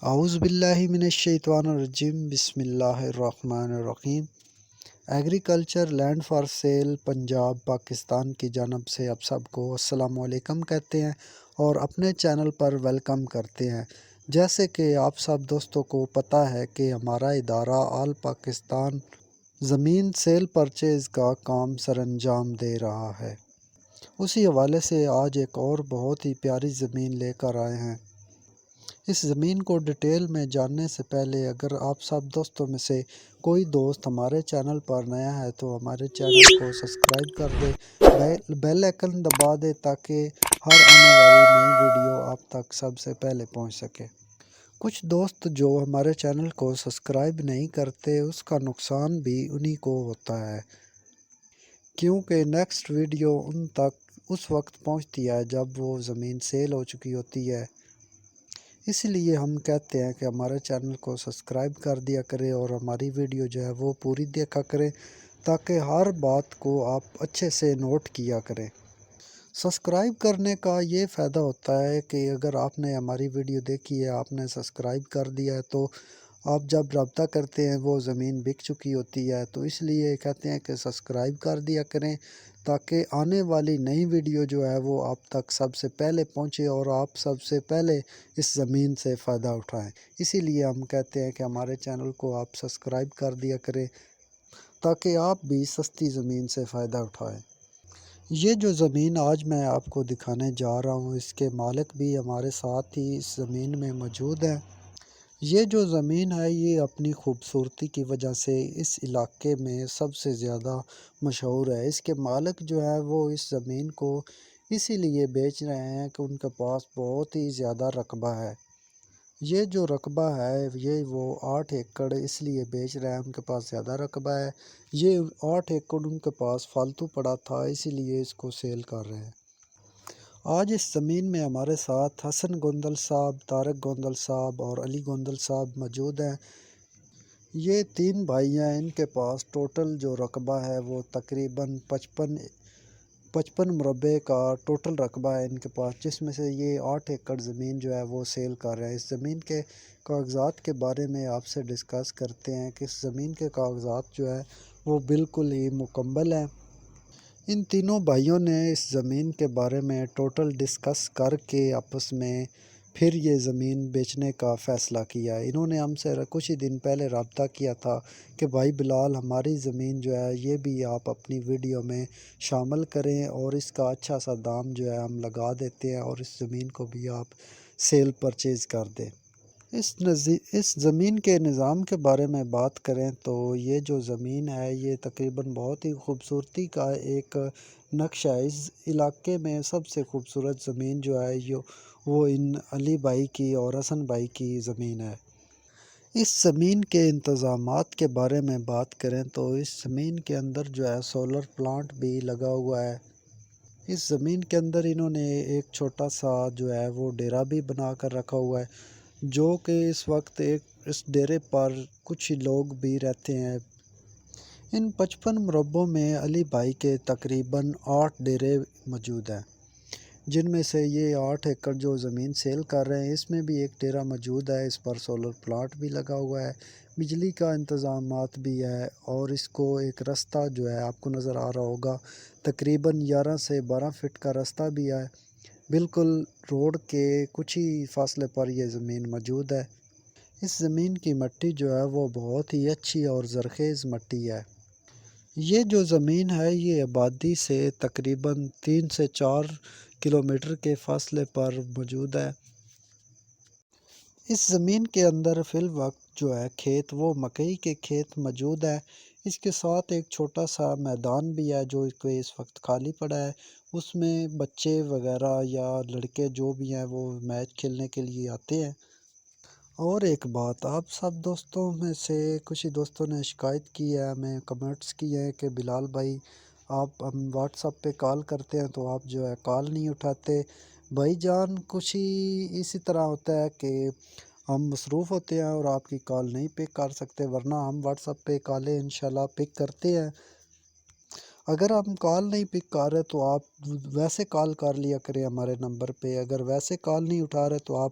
اعوذ باللہ من الشیطان الرجیم بسم اللہ الرحمن الرحیم۔ Agriculture land for sale Punjab Pakistan کی جانب سے آپ سب کو السلام علیکم کہتے ہیں اور اپنے چینل پر ویلکم کرتے ہیں۔ جیسے کہ آپ سب دوستوں کو پتہ ہے کہ ہمارا ادارہ آل پاکستان زمین سیل پرچیز کا کام سر انجام دے رہا ہے، اسی حوالے سے آج ایک اور بہت ہی پیاری زمین لے کر آئے ہیں۔ اس زمین کو ڈیٹیل میں جاننے سے پہلے اگر آپ سب دوستوں میں سے کوئی دوست ہمارے چینل پر نیا ہے تو ہمارے چینل کو سبسکرائب کر دے، بیل آئکن دبا دے تاکہ ہر آنے والی نئی ویڈیو آپ تک سب سے پہلے پہنچ سکے۔ کچھ دوست جو ہمارے چینل کو سبسکرائب نہیں کرتے اس کا نقصان بھی انہی کو ہوتا ہے، کیونکہ نیکسٹ ویڈیو ان تک اس وقت پہنچتی ہے جب وہ زمین سیل ہو چکی ہوتی ہے۔ اس لیے ہم کہتے ہیں کہ ہمارے چینل کو سبسکرائب کر دیا کریں اور ہماری ویڈیو جو ہے وہ پوری دیکھا کریں تاکہ ہر بات کو آپ اچھے سے نوٹ کیا کریں۔ سبسکرائب کرنے کا یہ فائدہ ہوتا ہے کہ اگر آپ نے ہماری ویڈیو دیکھی ہے، آپ نے سبسکرائب کر دیا ہے، تو آپ جب رابطہ کرتے ہیں وہ زمین بک چکی ہوتی ہے، تو اس لیے کہتے ہیں کہ سبسکرائب کر دیا کریں تاکہ آنے والی نئی ویڈیو جو ہے وہ آپ تک سب سے پہلے پہنچے اور آپ سب سے پہلے اس زمین سے فائدہ اٹھائیں۔ اسی لیے ہم کہتے ہیں کہ ہمارے چینل کو آپ سبسکرائب کر دیا کریں تاکہ آپ بھی سستی زمین سے فائدہ اٹھائیں۔ یہ جو زمین آج میں آپ کو دکھانے جا رہا ہوں، اس کے مالک بھی ہمارے ساتھ ہی اس زمین میں موجود ہیں۔ یہ جو زمین ہے یہ اپنی خوبصورتی کی وجہ سے اس علاقے میں سب سے زیادہ مشہور ہے۔ اس کے مالک جو ہے وہ اس زمین کو اسی لیے بیچ رہے ہیں کہ ان کے پاس بہت ہی زیادہ رقبہ ہے۔ یہ جو رقبہ ہے یہ وہ 8 ایکڑ اس لیے بیچ رہے ہیں، ان کے پاس زیادہ رقبہ ہے۔ یہ 8 ایکڑ ان کے پاس فالتو پڑا تھا، اسی لیے اس کو سیل کر رہے ہیں۔ آج اس زمین میں ہمارے ساتھ حسن گوندل صاحب، طارق گوندل صاحب اور علی گوندل صاحب موجود ہیں۔ یہ 3 بھائی ہیں، ان کے پاس ٹوٹل جو رقبہ ہے وہ تقریباً 55 مربع کا ٹوٹل رقبہ ہے ان کے پاس، جس میں سے یہ 8 ایکڑ زمین جو ہے وہ سیل کر رہے ہیں۔ اس زمین کے کاغذات کے بارے میں آپ سے ڈسکس کرتے ہیں کہ اس زمین کے کاغذات جو ہے وہ بالکل ہی مکمل ہیں۔ ان تینوں بھائیوں نے اس زمین کے بارے میں ٹوٹل ڈسکس کر کے آپس میں پھر یہ زمین بیچنے کا فیصلہ کیا۔ انہوں نے ہم سے کچھ ہی دن پہلے رابطہ کیا تھا کہ بھائی بلال ہماری زمین جو ہے یہ بھی آپ اپنی ویڈیو میں شامل کریں اور اس کا اچھا سا دام جو ہے ہم لگا دیتے ہیں اور اس زمین کو بھی آپ سیل پرچیز کر دیں۔ اس زمین کے نظام کے بارے میں بات کریں تو یہ جو زمین ہے یہ تقریباً بہت ہی خوبصورتی کا ایک نقشہ ہے۔ اس علاقے میں سب سے خوبصورت زمین جو ہے وہ ان علی بھائی کی اور حسن بھائی کی زمین ہے۔ اس زمین کے انتظامات کے بارے میں بات کریں تو اس زمین کے اندر جو ہے سولر پلانٹ بھی لگا ہوا ہے۔ اس زمین کے اندر انہوں نے ایک چھوٹا سا جو ہے وہ ڈیرا بھی بنا کر رکھا ہوا ہے، جو کہ اس وقت اس ڈیرے پر کچھ لوگ بھی رہتے ہیں۔ ان 55 مربوں میں علی بھائی کے تقریباً 8 ڈیرے موجود ہیں، جن میں سے یہ 8 ایکڑ جو زمین سیل کر رہے ہیں اس میں بھی ایک ڈیرا موجود ہے۔ اس پر سولر پلانٹ بھی لگا ہوا ہے، بجلی کا انتظامات بھی ہے اور اس کو ایک رستہ جو ہے آپ کو نظر آ رہا ہوگا، تقریباً 11 سے 12 فٹ کا رستہ بھی ہے۔ بالکل روڈ کے کچھ ہی فاصلے پر یہ زمین موجود ہے۔ اس زمین کی مٹی جو ہے وہ بہت ہی اچھی اور زرخیز مٹی ہے۔ یہ جو زمین ہے یہ آبادی سے تقریباً 3 سے 4 کلومیٹر کے فاصلے پر موجود ہے۔ اس زمین کے اندر فی الوقت جو ہے کھیت وہ مکئی کے کھیت موجود ہے۔ اس کے ساتھ ایک چھوٹا سا میدان بھی ہے جو اس وقت خالی پڑا ہے، اس میں بچے وغیرہ یا لڑکے جو بھی ہیں وہ میچ کھیلنے کے لیے آتے ہیں۔ اور ایک بات، آپ سب دوستوں میں سے کچھ ہی دوستوں نے شکایت کی ہے، ہمیں کمنٹس کیے ہیں کہ بلال بھائی آپ ہم واٹس ایپ پہ کال کرتے ہیں تو آپ جو ہے کال نہیں اٹھاتے۔ بھائی جان کچھ ہی اسی طرح ہوتا ہے کہ ہم مصروف ہوتے ہیں اور آپ کی کال نہیں پک کر سکتے، ورنہ ہم واٹس ایپ پہ کالیں انشاءاللہ پک کرتے ہیں۔ اگر ہم کال نہیں پک کر رہے تو آپ ویسے کال کر لیا کریں ہمارے نمبر پہ، اگر ویسے کال نہیں اٹھا رہے تو آپ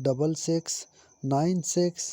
66 96